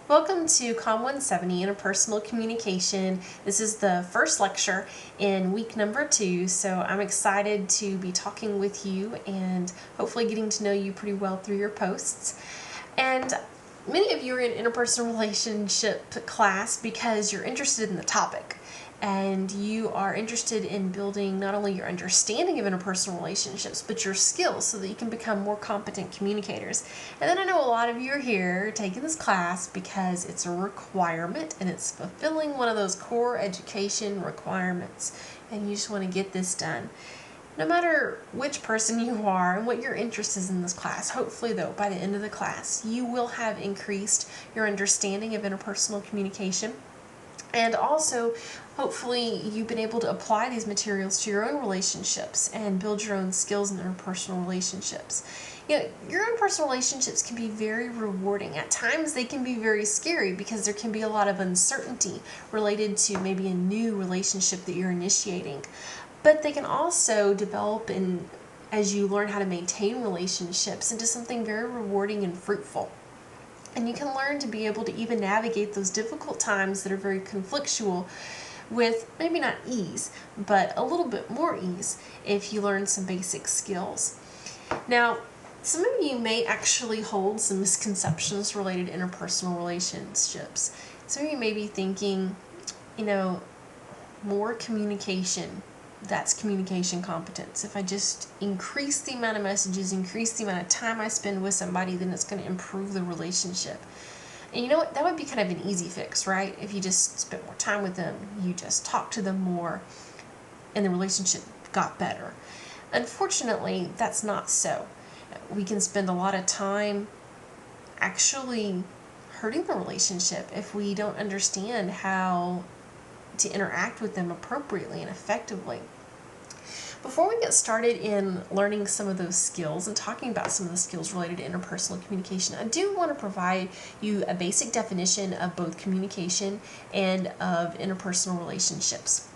Welcome to Com 170 Interpersonal Communication. This is the first lecture in week number 2, so I'm excited to be talking with you and hopefully getting to know you pretty well through your posts. And many of you are in interpersonal relationship class because you're interested in the topic. And you are interested in building not only your understanding of interpersonal relationships, but your skills so that you can become more competent communicators. And then I know a lot of you are here taking this class because it's a requirement and it's fulfilling one of those core education requirements. And you just want to get this done. No matter which person you are and what your interest is in this class, hopefully though, by the end of the class, you will have increased your understanding of interpersonal communication. And also, hopefully, you've been able to apply these materials to your own relationships and build your own skills in interpersonal relationships. You know, your interpersonal relationships can be very rewarding. At times, they can be very scary because there can be a lot of uncertainty related to maybe a new relationship that you're initiating. But they can also develop as you learn how to maintain relationships into something very rewarding and fruitful. And you can learn to be able to even navigate those difficult times that are very conflictual with maybe not ease, but a little bit more ease if you learn some basic skills. Now, some of you may actually hold some misconceptions related to interpersonal relationships. Some of you may be thinking, more communication. That's communication competence. If I just increase the amount of messages, increase the amount of time I spend with somebody, then it's going to improve the relationship. And you know what? That would be kind of an easy fix, right? If you just spent more time with them, you just talked to them more, and the relationship got better. Unfortunately, that's not so. We can spend a lot of time actually hurting the relationship if we don't understand how to interact with them appropriately and effectively. Before we get started in learning some of those skills and talking about some of the skills related to interpersonal communication, I do want to provide you a basic definition of both communication and of interpersonal relationships.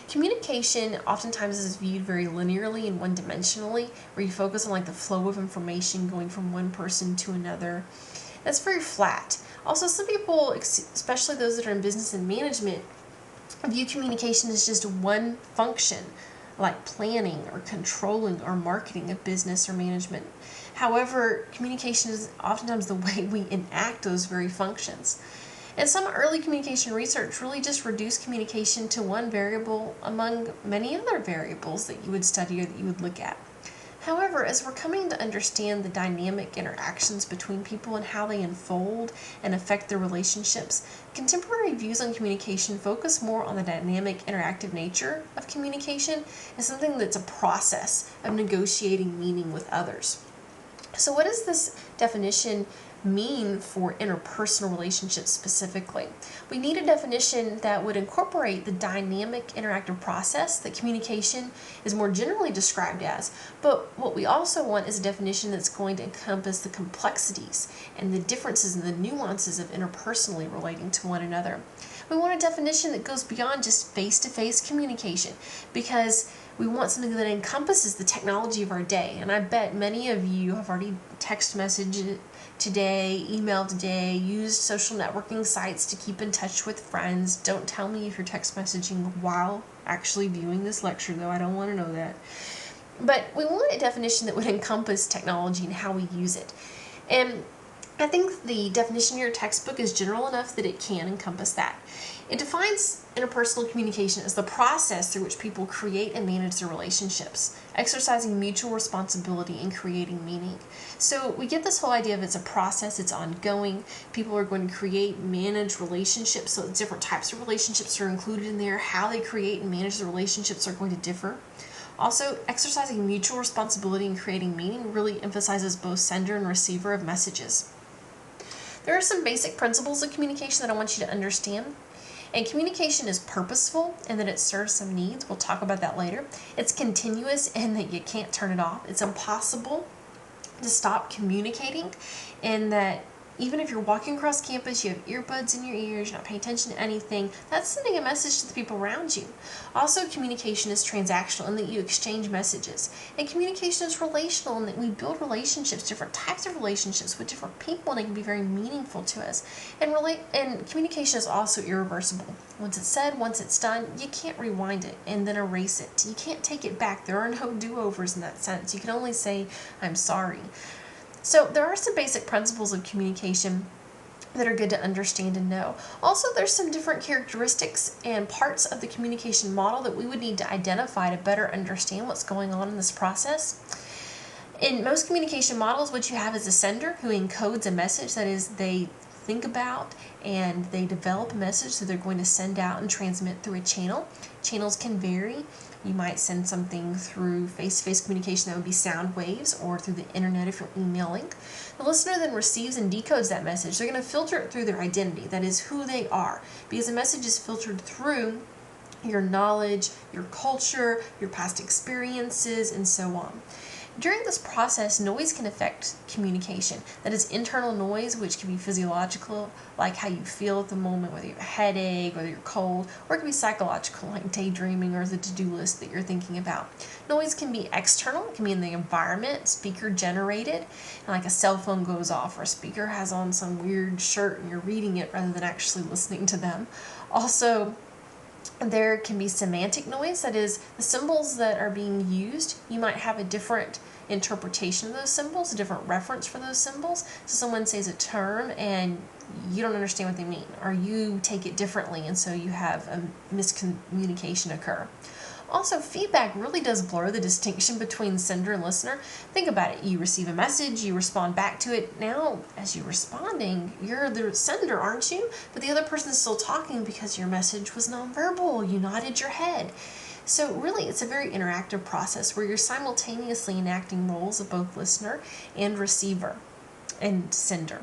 Communication oftentimes is viewed very linearly and one-dimensionally, where you focus on the flow of information going from one person to another. That's very flat. Also, some people, especially those that are in business and management, view communication as just one function, like planning or controlling or marketing of business or management. However, communication is oftentimes the way we enact those very functions. And some early communication research really just reduced communication to one variable among many other variables that you would study or that you would look at. However, as we're coming to understand the dynamic interactions between people and how they unfold and affect their relationships, contemporary views on communication focus more on the dynamic, interactive nature of communication as something that's a process of negotiating meaning with others. So what does this definition mean for interpersonal relationships specifically? We need a definition that would incorporate the dynamic interactive process that communication is more generally described as, but what we also want is a definition that's going to encompass the complexities and the differences and the nuances of interpersonally relating to one another. We want a definition that goes beyond just face-to-face communication because we want something that encompasses the technology of our day. And I bet many of you have already text messaged today, emailed today, used social networking sites to keep in touch with friends. Don't tell me if you're text messaging while actually viewing this lecture, though. I don't want to know that. But we want a definition that would encompass technology and how we use it. And I think the definition in your textbook is general enough that it can encompass that. It defines interpersonal communication as the process through which people create and manage their relationships, exercising mutual responsibility and creating meaning. So we get this whole idea of it's a process, it's ongoing. People are going to create and manage relationships, so different types of relationships are included in there. How they create and manage the relationships are going to differ. Also, exercising mutual responsibility and creating meaning really emphasizes both sender and receiver of messages. There are some basic principles of communication that I want you to understand. And communication is purposeful in that it serves some needs. We'll talk about that later. It's continuous in that you can't turn it off. It's impossible to stop communicating in that Even if you're walking across campus, you have earbuds in your ears, you're not paying attention to anything, that's sending a message to the people around you. Also, communication is transactional in that you exchange messages. And communication is relational in that we build relationships, different types of relationships with different people, and it can be very meaningful to us. And communication is also irreversible. Once it's said, once it's done, you can't rewind it and then erase it. You can't take it back. There are no do-overs in that sense. You can only say, I'm sorry. So there are some basic principles of communication that are good to understand and know. Also, there's some different characteristics and parts of the communication model that we would need to identify to better understand what's going on in this process. In most communication models, what you have is a sender who encodes a message. That is, they think about and they develop a message that they're going to send out and transmit through a channel. Channels can vary. You might send something through face-to-face communication, that would be sound waves, or through the internet if you're emailing. The listener then receives and decodes that message. They're going to filter it through their identity, that is who they are, because the message is filtered through your knowledge, your culture, your past experiences, and so on. During this process, noise can affect communication. That is internal noise, which can be physiological, like how you feel at the moment, whether you have a headache, whether you're cold, or it can be psychological, like daydreaming or the to-do list that you're thinking about. Noise can be external, it can be in the environment, speaker generated, like a cell phone goes off or a speaker has on some weird shirt and you're reading it rather than actually listening to them. Also, there can be semantic noise, that is, the symbols that are being used, you might have a different interpretation of those symbols, a different reference for those symbols. So someone says a term and you don't understand what they mean, or you take it differently, and so you have a miscommunication occur. Also, feedback really does blur the distinction between sender and listener. Think about it. You receive a message, you respond back to it. Now, as you're responding, you're the sender, aren't you? But the other person's still talking because your message was nonverbal. You nodded your head. So really, it's a very interactive process where you're simultaneously enacting roles of both listener and receiver and sender.